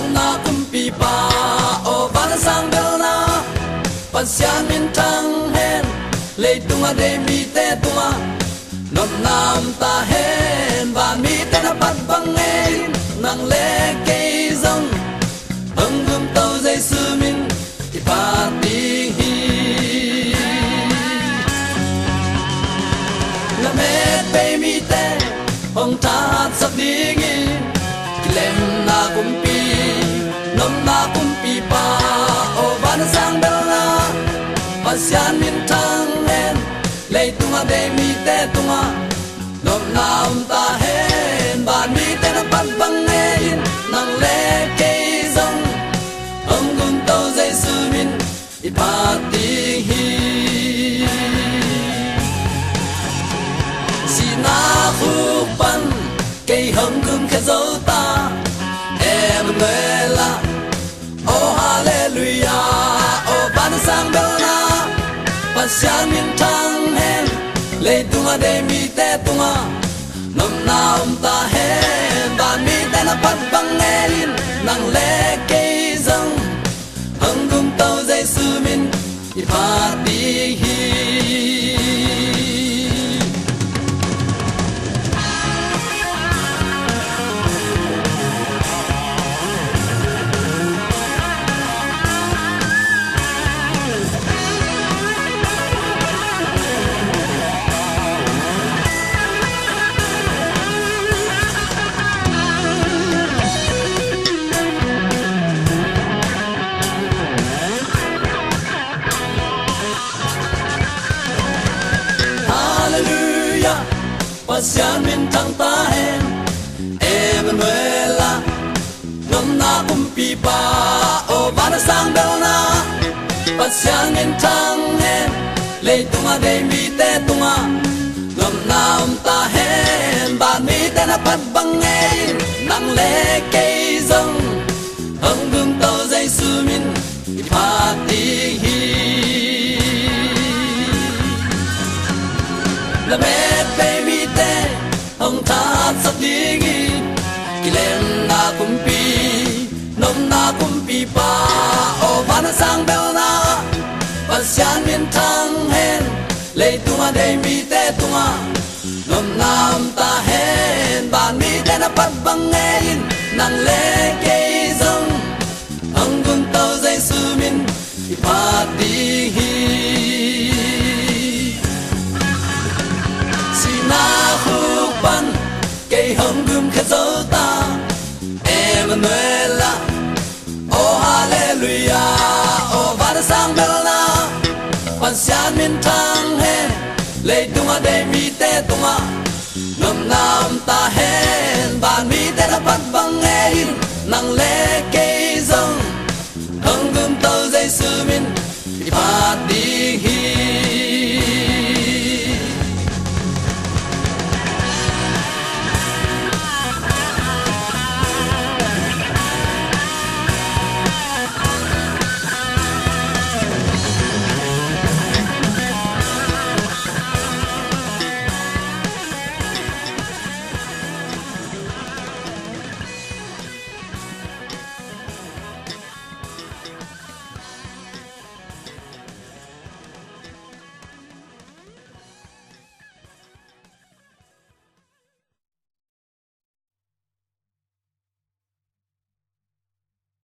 nong na kumpi pa o van sang bel na pasian min thang hen le tunga de mi te tunga nom nam ta hen van mi te na pat bang e nang le ke zong hong gum tàu dây sư min ti pa ti hi la me pe mi te hong ta sắp đi nghi lem na kumpi nom na kumpi pa o van sang bel na pasian min thang hen le tunga de mi te tunga nom na ta hen ban mi te na pat bang e nang le ke zong ông gun tàu dây sư min i pa ti hi si na khu pan cây hồng gun khe dấu ta Emmanuel oh hallelujah oh ban sang bel na pasian min thang hen le tunga de mi te tunga nom na ta hen ban mi te na pat bang e nang le ke zong hong gun tàu dây sư min i pa ti hi pasian min thang ta hen Emmanuel nom na kumpi pa o van sang bel na pasian min thang hen le tunga de mi te tunga nom na ta hen ban mi te na pat bang e nang le ke zong hong gun tàu dây sư min i pa ti hi la me baby te hong tha sắp đi nghi kilem na kumpi nom na kumpi pa o van sang bel na pasian min thang hen le tunga de mi te tunga nom nam ta hen ban mi te na pat bang e nang le ke zong hong gun tàu dây sư min i pa ti hi na khu pan cây hồng gươm khẽ dấu ta Emmanuel oh hallelujah oh van sang bel na pasian min thang hen le tunga de mi te tunga nom nam ta hen ban mi te na pat bang e nang le ke